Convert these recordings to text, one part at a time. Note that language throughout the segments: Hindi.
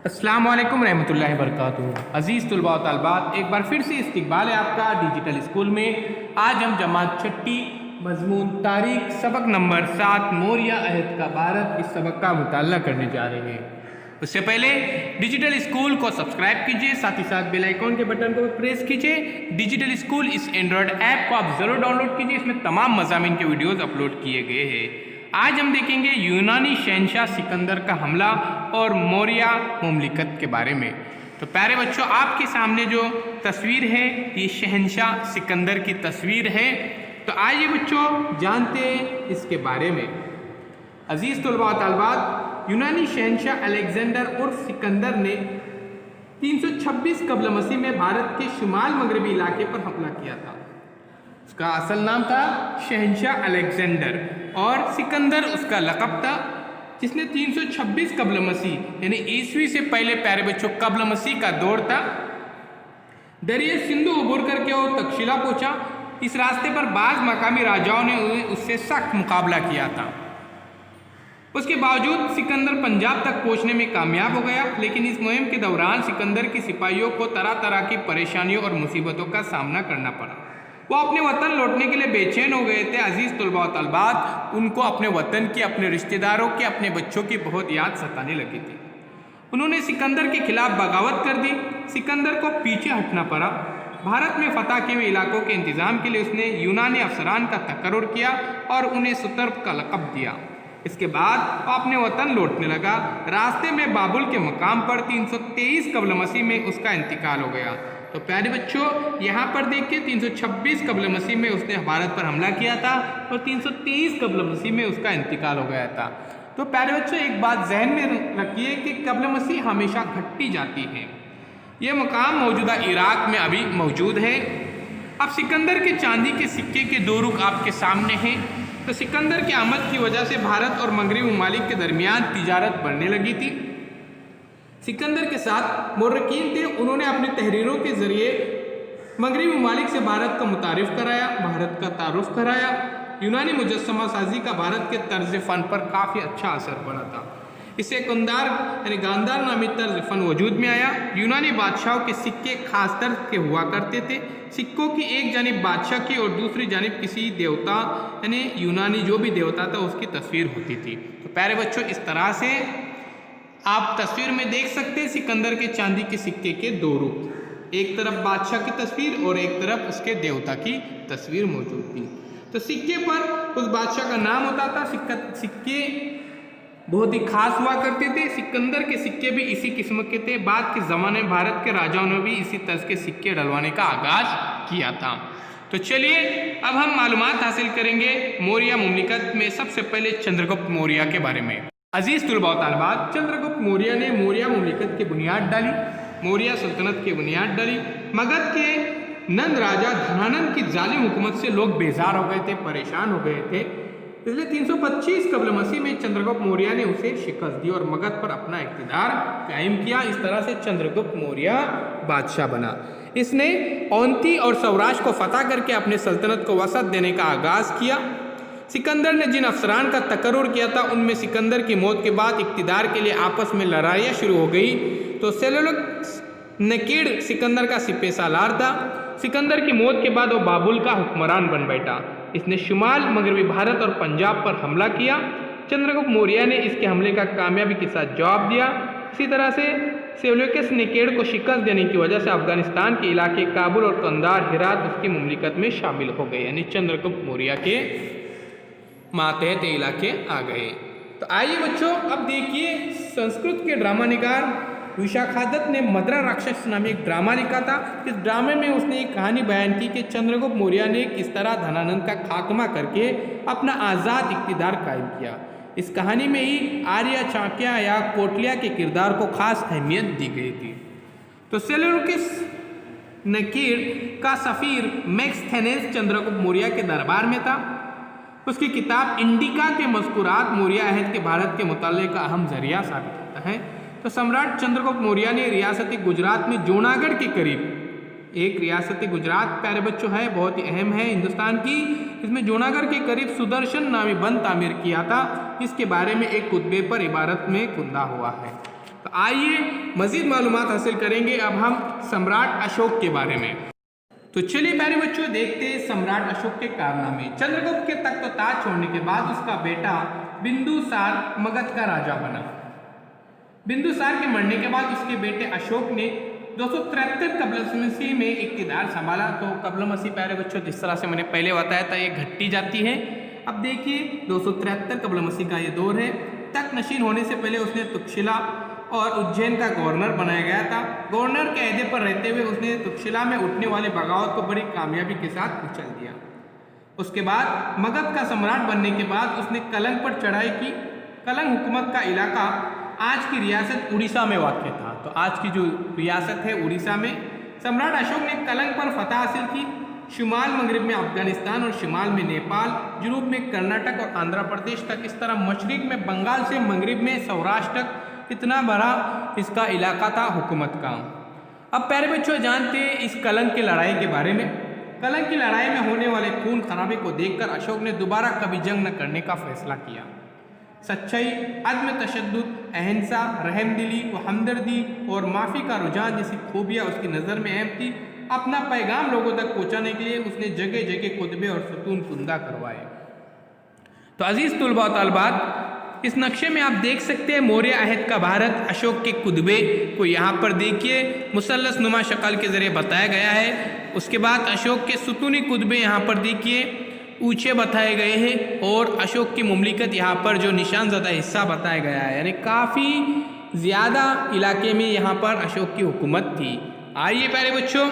अस्सलाम वालेकुम रहमतुल्लाहि वबरकातुहू। अज़ीज़ तुलबा व तालिबात, एक बार फिर से इस्तकबाल है आपका डिजिटल स्कूल में। आज हम जमात छठी मज़मून तारीख सबक नंबर 7 मौर्य अहद का भारत इस सबक का मुताला करने जा रहे हैं। उससे पहले डिजिटल स्कूल को सब्सक्राइब कीजिए, साथ ही साथ बेल आइकॉन के बटन को प्रेस कीजिए। डिजिटल स्कूल इस एंड्रॉयड ऐप को आप ज़रूर डाउनलोड कीजिए, इसमें तमाम मज़ामीन के वीडियोज़ अपलोड किए गए हैं। आज हम देखेंगे यूनानी शहनशाह सिकंदर का हमला और मौर्य मुमलिकत के बारे में। तो प्यारे बच्चों, आपके सामने जो तस्वीर है ये शहनशाह सिकंदर की तस्वीर है। तो आइए बच्चों जानते हैं इसके बारे में। अजीज़ तुलबा व तालिबात, यूनानी शहनशाह अलेक्जेंडर उर्फ सिकंदर ने 326 कब्ल मसीह में भारत के शुमाल मगरबी इलाके पर हमला किया था। उसका असल नाम था शहनशाह अलेक्जेंडर और सिकंदर उसका लक़ब था, जिसने 326 कब्ल मसीह यानी ईस्वी से पहले प्यारे बच्चों कब्ल मसीह का दौर था, दरिया सिंधु उबूर करके वो तक्षशिला पहुंचा। इस रास्ते पर बाज़ मकामी राजाओं ने उससे सख्त मुकाबला किया था। उसके बावजूद सिकंदर पंजाब तक पहुंचने में कामयाब हो गया, लेकिन इस मुहिम के दौरान सिकंदर की सिपाहियों को तरह तरह की परेशानियों और मुसीबतों का सामना करना पड़ा। वो अपने वतन लौटने के लिए बेचैन हो गए थे। अजीज़ तुलबा व तालिबात, उनको अपने वतन की, अपने रिश्तेदारों की, अपने बच्चों की बहुत याद सताने लगी थी। उन्होंने सिकंदर के खिलाफ बगावत कर दी। सिकंदर को पीछे हटना पड़ा। भारत में फतह किए हुए इलाकों के इंतज़ाम के लिए उसने यूनानी अफसरान का तकर्रुर किया और उन्हें सुतर्ब का लक़ब दिया। इसके बाद वो अपने वतन लौटने लगा। रास्ते में बाबुल के मकाम पर 323 कब्ल मसीह में उसका इंतकाल हो गया। तो प्यारे बच्चों, यहाँ पर देखिए 326 कब्ल मसीह में उसने भारत पर हमला किया था और 323 कब्ल मसीह में उसका इंतकाल हो गया था। तो प्यारे बच्चों, एक बात जहन में रखिए कि कब्ल मसीह हमेशा घटती जाती है। ये मकाम मौजूदा इराक में अभी मौजूद है। अब सिकंदर के चांदी के सिक्के के दो रुख आपके सामने हैं। तो सिकंदर की आमद की वजह से भारत और मगरबी ममालिक के दरमियान तिजारत बढ़ने लगी थी। सिकंदर के साथ मोर्रकीन थे। उन्होंने अपनी तहरीरों के ज़रिए मगरबी ममालिक से भारत का मुतारिफ़ कराया, भारत का तारुफ कराया। यूनानी मुजस्समा साजी का भारत के तर्ज फ़न पर काफ़ी अच्छा असर पड़ा था। इससे कंदार यानी गांधार नामी तर्ज फ़न वजूद में आया। यूनानी बादशाहों के सिक्के खास तर्ज के हुआ करते थे। सिक्कों की एक जानिब बादशाह की और दूसरी जानिब किसी देवता यानी यूनानी जो भी देवता था उसकी तस्वीर होती थी। तो प्यारे बच्चों, इस तरह से आप तस्वीर में देख सकते हैं सिकंदर के चांदी के सिक्के के दो रूप, एक तरफ बादशाह की तस्वीर और एक तरफ उसके देवता की तस्वीर मौजूद थी। तो सिक्के पर उस बादशाह का नाम होता था। सिक्के बहुत ही खास हुआ करते थे। सिकंदर के सिक्के भी इसी किस्म के थे। बाद के ज़माने में भारत के राजाओं ने भी इसी तर्ज के सिक्के डलवाने का आगाज़ किया था। तो चलिए अब हम मालूमात हासिल करेंगे मौर्य मुमलिकत में सबसे पहले चंद्रगुप्त मौर्य के बारे में। अजीज़ तुलबा व तालिबात, चंद्रगुप्त मौर्य ने मौर्य मुमलिकत की बुनियाद डाली, मौर्य सल्तनत की बुनियाद डाली। मगध के नंद राजा धनानंद की जालिम हुकूमत से लोग बेजार हो गए थे, परेशान हो गए थे। इसलिए 325 कब्ल मसीह में चंद्रगुप्त मौर्य ने उसे शिकस्त दी और मगध पर अपना इक़्तिदार कायम किया। इस तरह से चंद्रगुप्त मौर्य बादशाह बना। इसने औंती और सौराष्ट्र को फतह करके अपने सल्तनत को वसत देने का आगाज़ किया। सिकंदर ने जिन अफसरान का तकर्रुर किया था उनमें सिकंदर की मौत के बाद इक़्तिदार के लिए आपस में लड़ाइयाँ शुरू हो गई। तो सेल्यूकस नकीड़ सिकंदर का सिपह सालार था। सिकंदर की मौत के बाद वो बाबुल का हुक्मरान बन बैठा। इसने शुमाल मगरबी भारत और पंजाब पर हमला किया। चंद्रगुप्त मौर्य ने इसके हमले का कामयाबी के साथ जवाब दिया। इसी तरह से सेल्यूकस नकीड़ को शिकस्त देने की वजह से अफगानिस्तान के इलाके काबुल और कंदार हिरात उसकी मुमलिकत में शामिल हो गए, यानी चंद्रगुप्त मौर्य के मातहत इलाके आ गए। तो आइए बच्चों, अब देखिए संस्कृत के ड्रामा निगार विशाखादत्त ने मद्रा राक्षस नामी एक ड्रामा लिखा था। इस ड्रामे में उसने एक कहानी बयान की कि चंद्रगुप्त मौर्य ने किस तरह धनानंद का खात्मा करके अपना आज़ाद इक़्तिदार कायम किया। इस कहानी में ही आर्य चाक्या या कोटलिया के किरदार को खास अहमियत दी गई थी। तो सेल्यूकस नकीड़ का सफ़ीर मैक्सथेनेस चंद्रगुप्त मौर्य के दरबार में था। उसकी किताब इंडिका के मज़कूरात मौर्य अहद के भारत के मुताले का अहम जरिया साबित होता है। तो सम्राट चंद्रगुप्त मौर्य ने रियासती गुजरात में जूनागढ़ के करीब एक रियासती गुजरात प्यारे बच्चों है, बहुत ही अहम है हिंदुस्तान की। इसमें जूनागढ़ के करीब सुदर्शन नामी बंद तामीर किया था। इसके बारे में एक कुतबे पर इबारत में खुदा हुआ है। तो आइए मज़ीद मालूमात हासिल करेंगे अब हम सम्राट अशोक के बारे में। तो चलिए प्यारे बच्चों देखते हैं सम्राट अशोक के कारनामे। चंद्रगुप्त के तख्त ताज छोड़ने के बाद उसका बेटा बिंदुसार मगध का राजा बना। बिंदुसार के मरने के बाद उसके बेटे अशोक ने 273 कबल मसीह में इक़्तिदार संभाला। तो कबल मसीह प्यारे बच्चों जिस तरह से मैंने पहले बताया था ये घटती जाती है। अब देखिए 273 कबल मसीह का ये दौर है। तख्त नशीन होने से पहले उसने तुक्षशिला और उज्जैन का गवर्नर बनाया गया था। गवर्नर के अहदे पर रहते हुए उसने तुक्षशिला में उठने वाले बगावत को बड़ी कामयाबी के साथ कुचल दिया। उसके बाद मगध का सम्राट बनने के बाद उसने कलंग पर चढ़ाई की। कलंग हुकूमत का इलाका आज की रियासत उड़ीसा में वाक़ था। तो आज की जो रियासत है उड़ीसा में सम्राट अशोक ने कलंग पर फतह हासिल की। शुमाल मगरब में अफगानिस्तान और शिमाल में नेपाल, जनूब में कर्नाटक और आंध्र प्रदेश तक, इस तरह मशरिक में बंगाल से मगरब में सौराष्ट्र तक इतना बड़ा इसका इलाका था हुकूमत का। अब प्यारे बच्चों जानते हैं इस कलंग की लड़ाई के बारे में। कलंग की लड़ाई में होने वाले खून खराबे को देखकर अशोक ने दोबारा कभी जंग न करने का फैसला किया। सच्चाई, अदम तशद्दुद, अहिंसा, रहमदिली व हमदर्दी और माफ़ी का रुझान जैसी खूबियाँ उसकी नज़र में अहम थी। अपना पैगाम लोगों तक पहुँचाने के लिए उसने जगह जगह खुतबे और सुतून कुंदा करवाए। तो अजीज़ तुलबा व तालिबात इस नक्शे में आप देख सकते हैं मौर्य अहद का भारत। अशोक के कुतबे को यहाँ पर देखिए मुसल्लस नुमा शक्ल के ज़रिए बताया गया है। उसके बाद अशोक के सुतूनी कुतबे यहाँ पर देखिए ऊंचे बताए गए हैं और अशोक की मुमलिकत यहाँ पर जो निशान ज़्यादा हिस्सा बताया गया है, यानी काफ़ी ज़्यादा इलाके में यहाँ पर अशोक की हुकूमत थी। आइए प्यारे बच्चों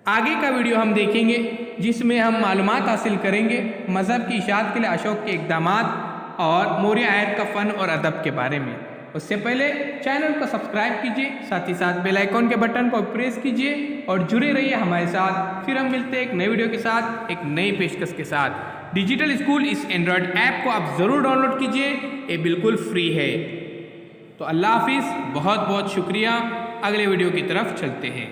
आगे का वीडियो हम देखेंगे जिसमें हम मालूमात हासिल करेंगे मज़हब की इशाअत के लिए अशोक के इक़दामात और मौर्य अहद का फ़न और अदब के बारे में। उससे पहले चैनल को सब्सक्राइब कीजिए, साथ ही साथ बेल आइकॉन के बटन को प्रेस कीजिए और जुड़े रहिए हमारे साथ। फिर हम मिलते हैं एक नए वीडियो के साथ, एक नई पेशकश के साथ। डिजिटल स्कूल इस एंड्रॉयड ऐप को आप ज़रूर डाउनलोड कीजिए, ये बिल्कुल फ्री है। तो अल्लाह हाफिज़, बहुत बहुत शुक्रिया। अगले वीडियो की तरफ चलते हैं।